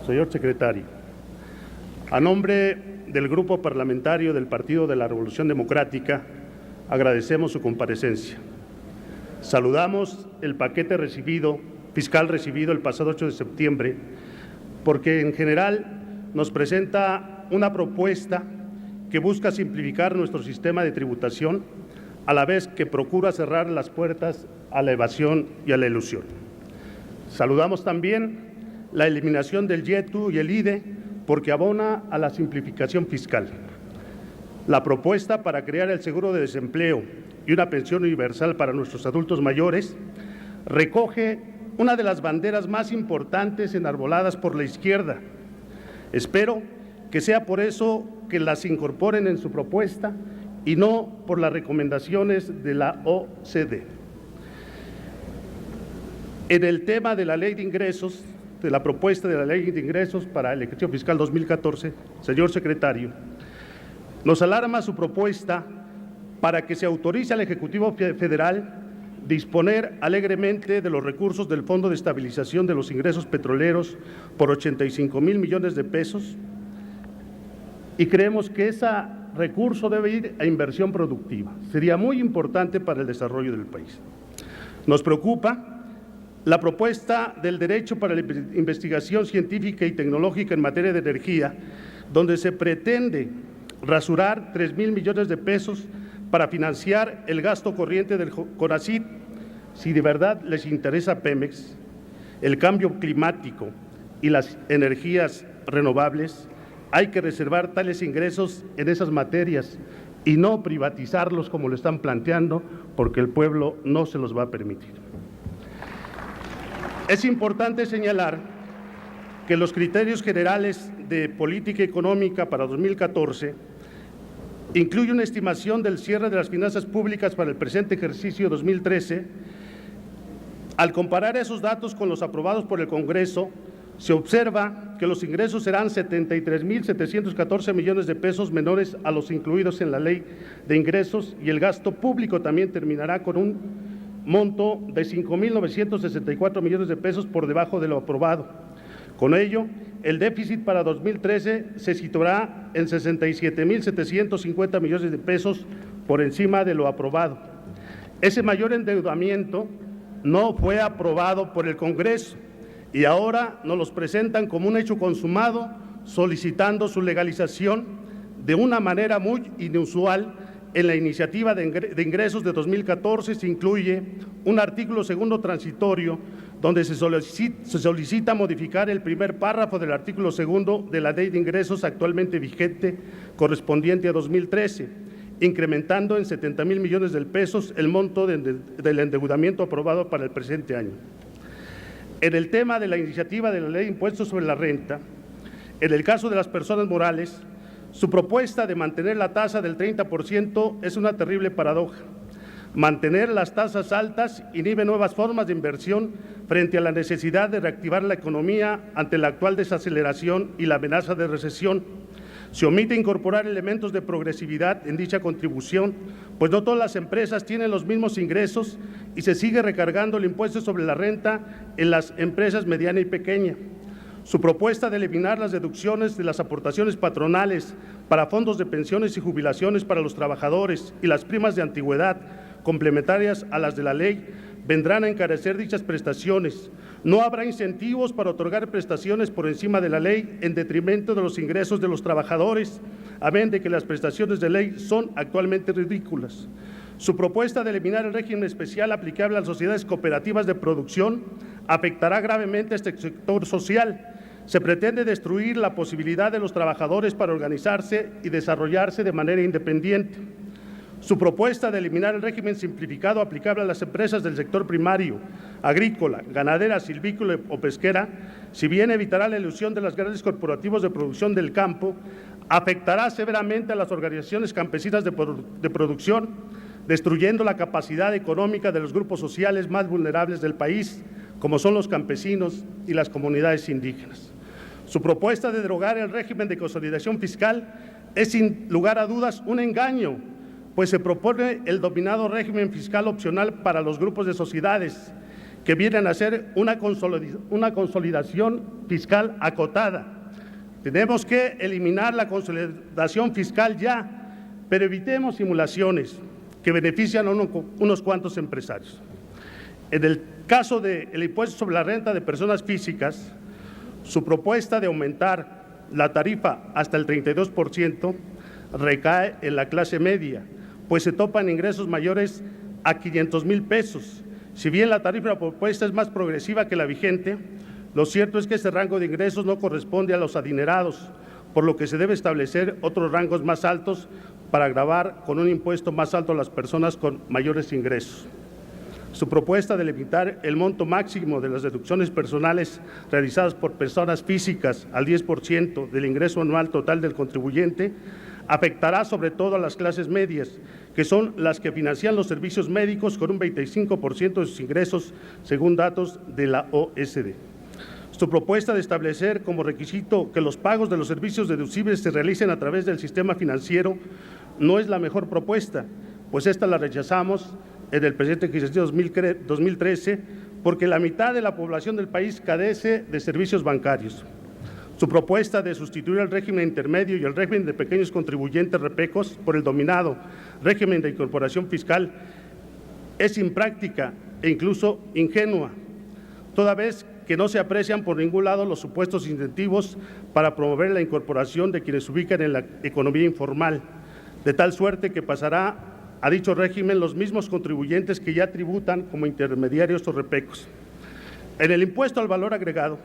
Señor secretario, a nombre del Grupo Parlamentario del Partido de la Revolución Democrática, agradecemos su comparecencia. Saludamos el paquete fiscal recibido el pasado 8 de septiembre, porque en general nos presenta una propuesta que busca simplificar nuestro sistema de tributación, a la vez que procura cerrar las puertas a la evasión y a la elusión. Saludamos también la eliminación del YETU y el IDE, porque abona a la simplificación fiscal. La propuesta para crear el seguro de desempleo y una pensión universal para nuestros adultos mayores recoge una de las banderas más importantes enarboladas por la izquierda. Espero que sea por eso que las incorporen en su propuesta y no por las recomendaciones de la OCDE. En el tema de la ley de ingresos, de la propuesta de la ley de ingresos para el ejercicio fiscal 2014, señor secretario, nos alarma su propuesta para que se autorice al Ejecutivo Federal disponer alegremente de los recursos del Fondo de Estabilización de los Ingresos Petroleros por 85,000 millones de pesos, y creemos que ese recurso debe ir a inversión productiva. Sería muy importante para el desarrollo del país. Nos preocupa la propuesta del derecho para la investigación científica y tecnológica en materia de energía, donde se pretende rasurar 3,000 millones de pesos para financiar el gasto corriente del CONACYT. Si de verdad les interesa Pemex, el cambio climático y las energías renovables, hay que reservar tales ingresos en esas materias y no privatizarlos como lo están planteando, porque el pueblo no se los va a permitir. Es importante señalar que los criterios generales de política económica para 2014 incluye una estimación del cierre de las finanzas públicas para el presente ejercicio 2013. Al comparar esos datos con los aprobados por el Congreso, se observa que los ingresos serán 73,714 millones de pesos menores a los incluidos en la Ley de Ingresos, y el gasto público también terminará con un monto de 5,964 millones de pesos por debajo de lo aprobado. Con ello, el déficit para 2013 se situará en 67,750 millones de pesos por encima de lo aprobado. Ese mayor endeudamiento no fue aprobado por el Congreso y ahora nos los presentan como un hecho consumado, solicitando su legalización de una manera muy inusual. En la iniciativa de ingresos de 2014 se incluye un artículo segundo transitorio donde se solicita modificar el primer párrafo del artículo segundo de la ley de ingresos actualmente vigente correspondiente a 2013, incrementando en 70,000 millones de pesos el monto del endeudamiento aprobado para el presente año. En el tema de la iniciativa de la ley de impuestos sobre la renta, en el caso de las personas morales, su propuesta de mantener la tasa del 30% es una terrible paradoja. Mantener las tasas altas inhibe nuevas formas de inversión frente a la necesidad de reactivar la economía ante la actual desaceleración y la amenaza de recesión. Se omite incorporar elementos de progresividad en dicha contribución, pues no todas las empresas tienen los mismos ingresos y se sigue recargando el impuesto sobre la renta en las empresas mediana y pequeña. Su propuesta de eliminar las deducciones de las aportaciones patronales para fondos de pensiones y jubilaciones para los trabajadores y las primas de antigüedad complementarias a las de la ley vendrán a encarecer dichas prestaciones. No habrá incentivos para otorgar prestaciones por encima de la ley en detrimento de los ingresos de los trabajadores, a bien de que las prestaciones de ley son actualmente ridículas. Su propuesta de eliminar el régimen especial aplicable a las sociedades cooperativas de producción afectará gravemente a este sector social. Se pretende destruir la posibilidad de los trabajadores para organizarse y desarrollarse de manera independiente. Su propuesta de eliminar el régimen simplificado aplicable a las empresas del sector primario, agrícola, ganadera, silvícola o pesquera, si bien evitará la elusión de los grandes corporativos de producción del campo, afectará severamente a las organizaciones campesinas de producción, destruyendo la capacidad económica de los grupos sociales más vulnerables del país, como son los campesinos y las comunidades indígenas. Su propuesta de derogar el régimen de consolidación fiscal es sin lugar a dudas un engaño, pues se propone el denominado régimen fiscal opcional para los grupos de sociedades, que vienen a ser una consolidación fiscal acotada. Tenemos que eliminar la consolidación fiscal ya, pero evitemos simulaciones que benefician a unos cuantos empresarios. En el caso del impuesto sobre la renta de personas físicas, su propuesta de aumentar la tarifa hasta el 32% recae en la clase media, pues se topan ingresos mayores a 500,000 pesos. Si bien la tarifa propuesta es más progresiva que la vigente, lo cierto es que ese rango de ingresos no corresponde a los adinerados, por lo que se debe establecer otros rangos más altos para gravar con un impuesto más alto a las personas con mayores ingresos. Su propuesta de limitar el monto máximo de las deducciones personales realizadas por personas físicas al 10% del ingreso anual total del contribuyente afectará sobre todo a las clases medias, que son las que financian los servicios médicos con un 25% de sus ingresos, según datos de la OSD. Su propuesta de establecer como requisito que los pagos de los servicios deducibles se realicen a través del sistema financiero no es la mejor propuesta, pues esta la rechazamos en el presente ejercicio 2013, porque la mitad de la población del país carece de servicios bancarios. Su propuesta de sustituir el régimen intermedio y el régimen de pequeños contribuyentes repecos por el dominado régimen de incorporación fiscal es impráctica e incluso ingenua, toda vez que no se aprecian por ningún lado los supuestos incentivos para promover la incorporación de quienes se ubican en la economía informal, de tal suerte que pasará a dicho régimen los mismos contribuyentes que ya tributan como intermediarios o repecos. En el impuesto al valor agregado,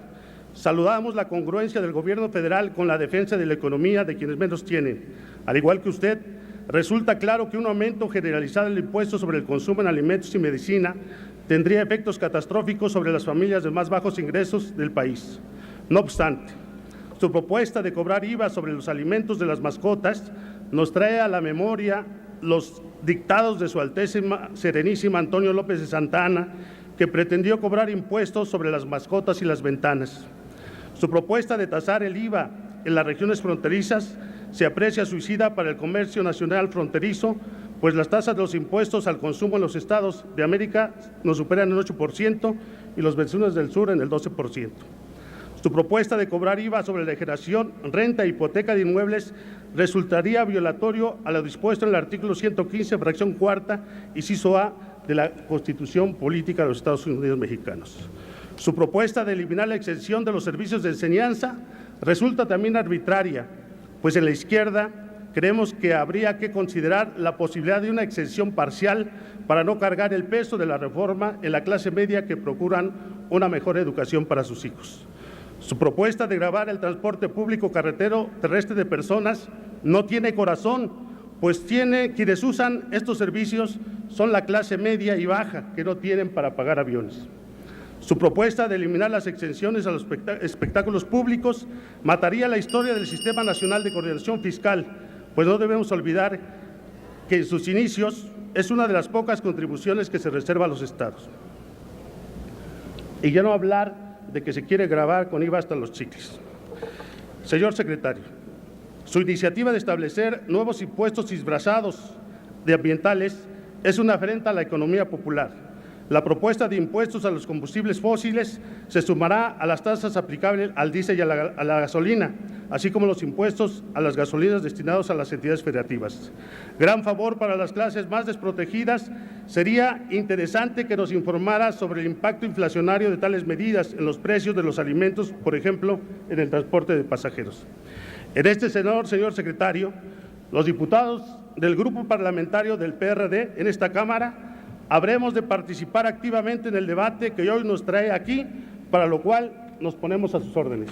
saludamos la congruencia del Gobierno federal con la defensa de la economía de quienes menos tienen. Al igual que usted, resulta claro que un aumento generalizado del impuesto sobre el consumo en alimentos y medicina tendría efectos catastróficos sobre las familias de más bajos ingresos del país. No obstante, su propuesta de cobrar IVA sobre los alimentos de las mascotas nos trae a la memoria los dictados de Su Alteza Serenísima Antonio López de Santa Anna, que pretendió cobrar impuestos sobre las mascotas y las ventanas. Su propuesta de tasar el IVA en las regiones fronterizas se aprecia suicida para el comercio nacional fronterizo, pues las tasas de los impuestos al consumo en los estados de América nos superan el 8% y los vecinos del sur en el 12%. Su propuesta de cobrar IVA sobre la enajenación, renta e hipoteca de inmuebles resultaría violatorio a lo dispuesto en el artículo 115, fracción cuarta, inciso A de la Constitución Política de los Estados Unidos Mexicanos. Su propuesta de eliminar la exención de los servicios de enseñanza resulta también arbitraria, pues en la izquierda creemos que habría que considerar la posibilidad de una exención parcial para no cargar el peso de la reforma en la clase media que procuran una mejor educación para sus hijos. Su propuesta de gravar el transporte público carretero terrestre de personas no tiene corazón, pues quienes usan estos servicios son la clase media y baja, que no tienen para pagar aviones. Su propuesta de eliminar las exenciones a los espectáculos públicos mataría la historia del Sistema Nacional de Coordinación Fiscal, pues no debemos olvidar que en sus inicios es una de las pocas contribuciones que se reserva a los estados. Y ya no hablar de que se quiere gravar con IVA hasta los chicles. Señor secretario, su iniciativa de establecer nuevos impuestos disfrazados de ambientales es una afrenta a la economía popular. La propuesta de impuestos a los combustibles fósiles se sumará a las tasas aplicables al diésel y a la gasolina, así como los impuestos a las gasolinas destinados a las entidades federativas. Gran favor para las clases más desprotegidas. Sería interesante que nos informara sobre el impacto inflacionario de tales medidas en los precios de los alimentos, por ejemplo, en el transporte de pasajeros. En este tenor, señor secretario, los diputados del Grupo Parlamentario del PRD en esta Cámara habremos de participar activamente en el debate que hoy nos trae aquí, para lo cual nos ponemos a sus órdenes.